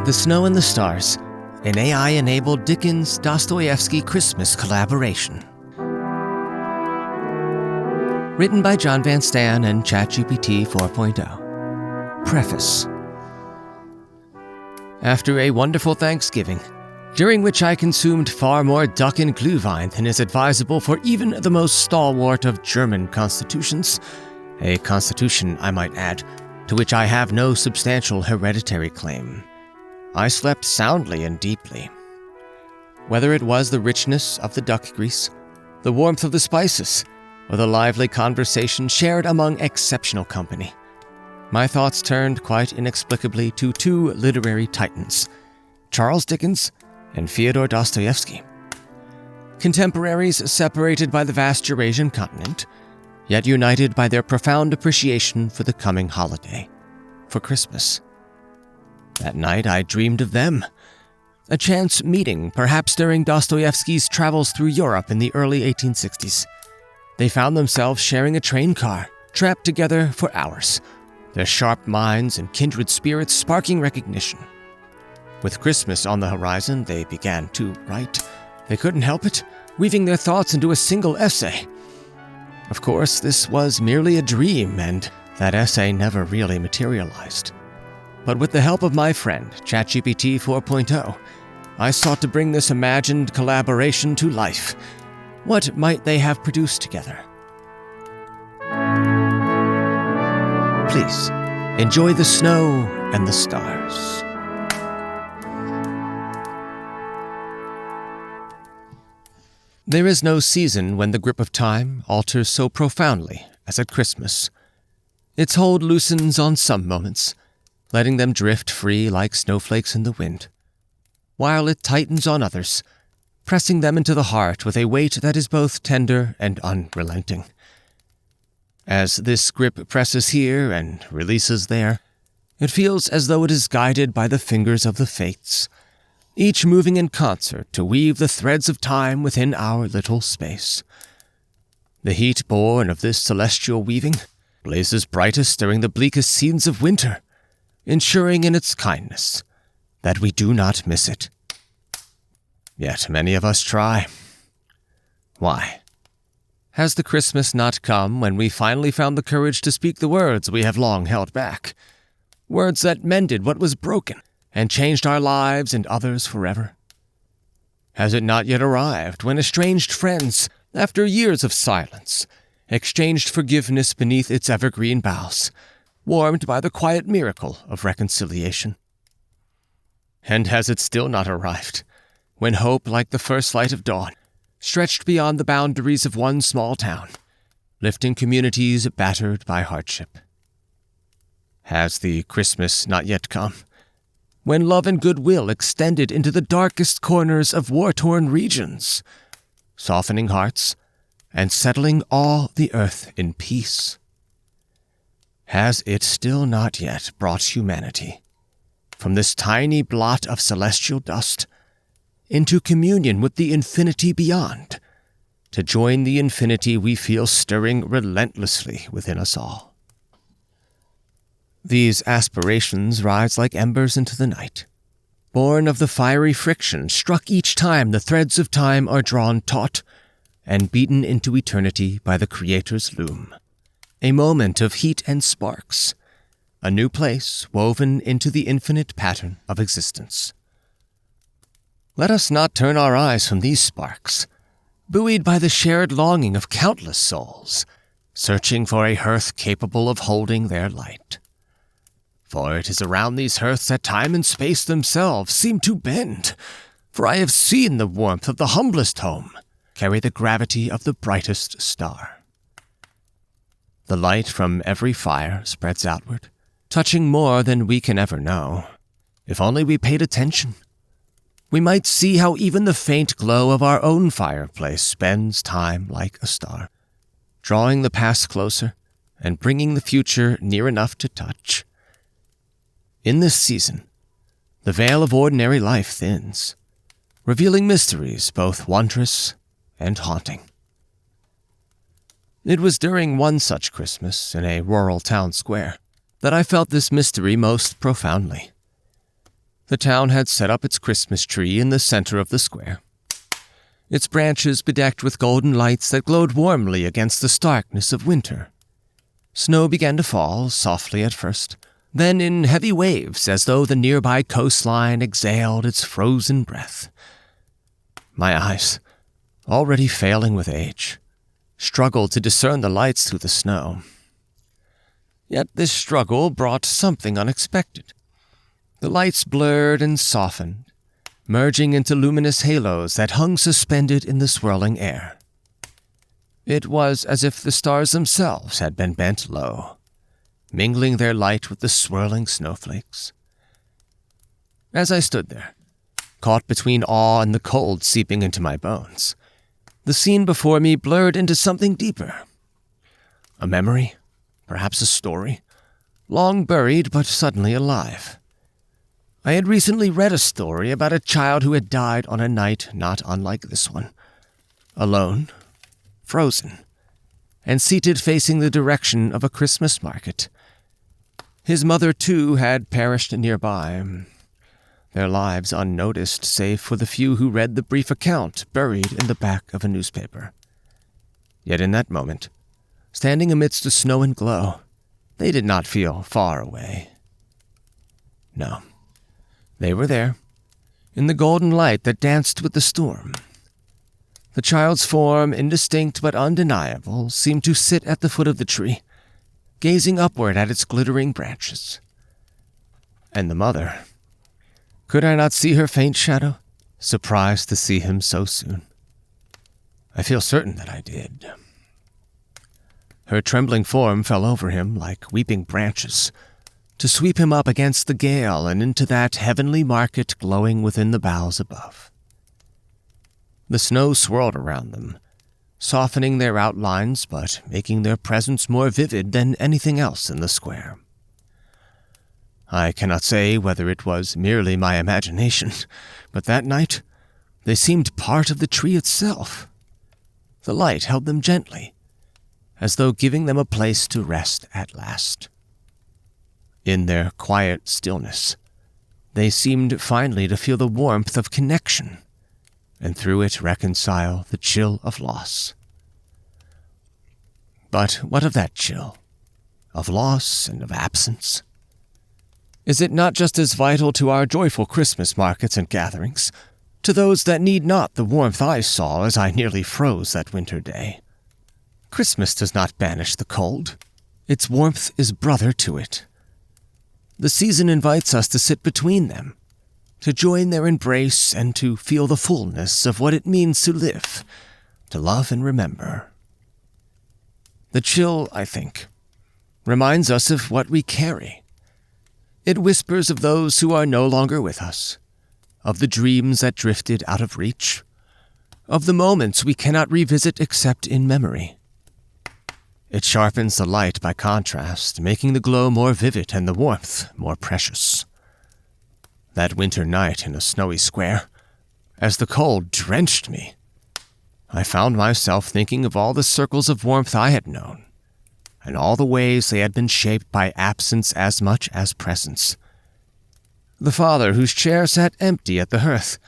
The Snow and the Stars, an AI-enabled Dickens-Dostoevsky Christmas collaboration. Written by John Van Stan and ChatGPT 4.0. Preface. After a wonderful Thanksgiving, during which I consumed far more duck and glühwein than is advisable for even the most stalwart of German constitutions, a constitution, I might add, to which I have no substantial hereditary claim, I slept soundly and deeply. Whether it was the richness of the duck grease, the warmth of the spices, or the lively conversation shared among exceptional company, my thoughts turned quite inexplicably to two literary titans, Charles Dickens and Fyodor Dostoevsky. Contemporaries separated by the vast Eurasian continent, yet united by their profound appreciation for the coming holiday, for Christmas. That night I dreamed of them. A chance meeting, perhaps during Dostoevsky's travels through Europe in the early 1860s. They found themselves sharing a train car, trapped together for hours, their sharp minds and kindred spirits sparking recognition. With Christmas on the horizon, they began to write. They couldn't help it, weaving their thoughts into a single essay. Of course, this was merely a dream, and that essay never really materialized. But with the help of my friend, ChatGPT 4.0, I sought to bring this imagined collaboration to life. What might they have produced together? Please, enjoy the snow and the stars. There is no season when the grip of time alters so profoundly as at Christmas. Its hold loosens on some moments, letting them drift free like snowflakes in the wind, while it tightens on others, pressing them into the heart with a weight that is both tender and unrelenting. As this grip presses here and releases there, it feels as though it is guided by the fingers of the fates, each moving in concert to weave the threads of time within our little space. The heat born of this celestial weaving blazes brightest during the bleakest scenes of winter, ensuring in its kindness that we do not miss it. Yet many of us try. Why? Has the Christmas not come when we finally found the courage to speak the words we have long held back? Words that mended what was broken and changed our lives and others forever? Has it not yet arrived when estranged friends, after years of silence, exchanged forgiveness beneath its evergreen boughs, warmed by the quiet miracle of reconciliation? And has it still not arrived, when hope, like the first light of dawn, stretched beyond the boundaries of one small town, lifting communities battered by hardship? Has the Christmas not yet come, when love and goodwill extended into the darkest corners of war-torn regions, softening hearts and settling all the earth in peace? Has it still not yet brought humanity, from this tiny blot of celestial dust, into communion with the infinity beyond, to join the infinity we feel stirring relentlessly within us all? These aspirations rise like embers into the night, born of the fiery friction struck each time the threads of time are drawn taut and beaten into eternity by the Creator's loom. A moment of heat and sparks, a new place woven into the infinite pattern of existence. Let us not turn our eyes from these sparks, buoyed by the shared longing of countless souls, searching for a hearth capable of holding their light. For it is around these hearths that time and space themselves seem to bend, for I have seen the warmth of the humblest home carry the gravity of the brightest star. The light from every fire spreads outward, touching more than we can ever know. If only we paid attention, we might see how even the faint glow of our own fireplace bends time like a star, drawing the past closer and bringing the future near enough to touch. In this season, the veil of ordinary life thins, revealing mysteries both wondrous and haunting. It was during one such Christmas in a rural town square that I felt this mystery most profoundly. The town had set up its Christmas tree in the center of the square, its branches bedecked with golden lights that glowed warmly against the starkness of winter. Snow began to fall, softly at first, then in heavy waves as though the nearby coastline exhaled its frozen breath. My eyes, already failing with age, struggled to discern the lights through the snow. Yet this struggle brought something unexpected. The lights blurred and softened, merging into luminous halos that hung suspended in the swirling air. It was as if the stars themselves had been bent low, mingling their light with the swirling snowflakes. As I stood there, caught between awe and the cold seeping into my bones, the scene before me blurred into something deeper. A memory, perhaps a story, long buried but suddenly alive. I had recently read a story about a child who had died on a night not unlike this one, alone, frozen, and seated facing the direction of a Christmas market. His mother, too, had perished nearby, their lives unnoticed save for the few who read the brief account buried in the back of a newspaper. Yet in that moment, standing amidst the snow and glow, they did not feel far away. No, they were there, in the golden light that danced with the storm. The child's form, indistinct but undeniable, seemed to sit at the foot of the tree, gazing upward at its glittering branches. And the mother, could I not see her faint shadow, surprised to see him so soon? I feel certain that I did. Her trembling form fell over him like weeping branches, to sweep him up against the gale and into that heavenly market glowing within the boughs above. The snow swirled around them, softening their outlines but making their presence more vivid than anything else in the square. I cannot say whether it was merely my imagination, but that night they seemed part of the tree itself. The light held them gently, as though giving them a place to rest at last. In their quiet stillness, they seemed finally to feel the warmth of connection, and through it reconcile the chill of loss. But what of that chill? Of loss and of absence? Is it not just as vital to our joyful Christmas markets and gatherings, to those that need not the warmth I saw as I nearly froze that winter day? Christmas does not banish the cold. Its warmth is brother to it. The season invites us to sit between them, to join their embrace and to feel the fullness of what it means to live, to love and remember. The chill, I think, reminds us of what we carry. It whispers of those who are no longer with us, of the dreams that drifted out of reach, of the moments we cannot revisit except in memory. It sharpens the light by contrast, making the glow more vivid and the warmth more precious. That winter night in a snowy square, as the cold drenched me, I found myself thinking of all the circles of warmth I had known, and all the ways they had been shaped by absence as much as presence. The father whose chair sat empty at the hearth,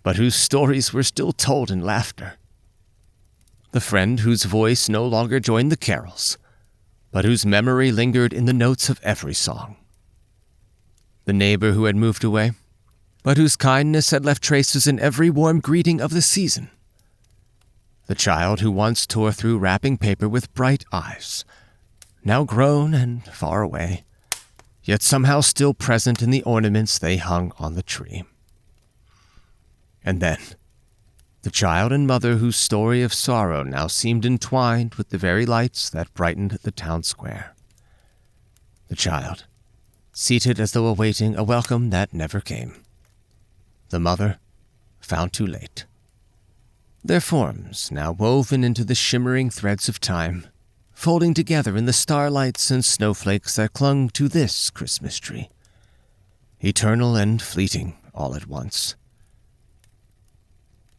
but whose stories were still told in laughter. The friend whose voice no longer joined the carols, but whose memory lingered in the notes of every song. The neighbor who had moved away, but whose kindness had left traces in every warm greeting of the season. The child who once tore through wrapping paper with bright eyes, now grown and far away, yet somehow still present in the ornaments they hung on the tree. And then, the child and mother whose story of sorrow now seemed entwined with the very lights that brightened the town square. The child, seated as though awaiting a welcome that never came. The mother, found too late. Their forms now woven into the shimmering threads of time, folding together in the starlights and snowflakes that clung to this Christmas tree, eternal and fleeting all at once.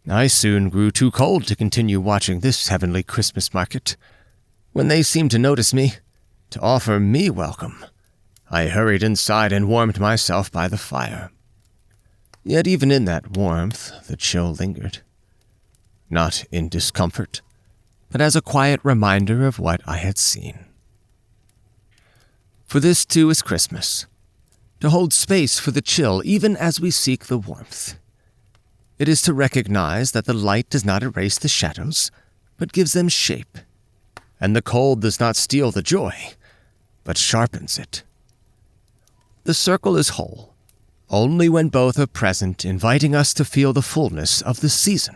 I soon grew too cold to continue watching this heavenly Christmas market. When they seemed to notice me, to offer me welcome, I hurried inside and warmed myself by the fire, Yet even in that warmth, the chill lingered. Not in discomfort, but as a quiet reminder of what I had seen. For this too is Christmas, to hold space for the chill even as we seek the warmth. It is to recognize that the light does not erase the shadows, but gives them shape, and the cold does not steal the joy, but sharpens it. The circle is whole, only when both are present, inviting us to feel the fullness of the season.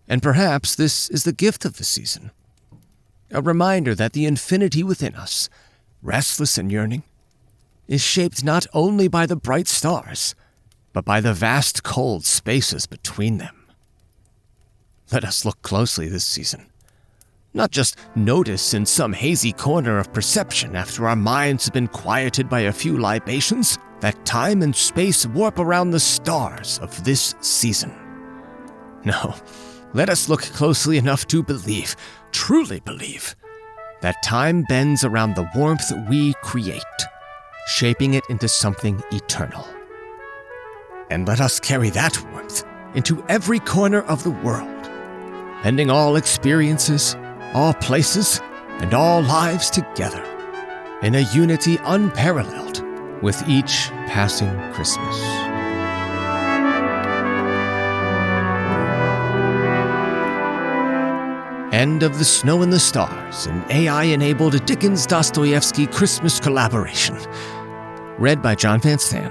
And perhaps this is the gift of the season, a reminder that the infinity within us, restless and yearning, is shaped not only by the bright stars, but by the vast cold spaces between them. Let us look closely this season, not just notice in some hazy corner of perception after our minds have been quieted by a few libations, that time and space warp around the stars of this season. No, let us look closely enough to believe, truly believe, that time bends around the warmth we create, shaping it into something eternal. And let us carry that warmth into every corner of the world, bending all experiences, all places, and all lives together in a unity unparalleled with each passing Christmas. End of The Snow and the Stars, an AI-enabled Dickens-Dostoevsky Christmas collaboration. Read by John Van Stan.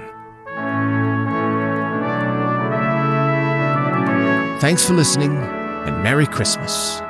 Thanks for listening, and Merry Christmas.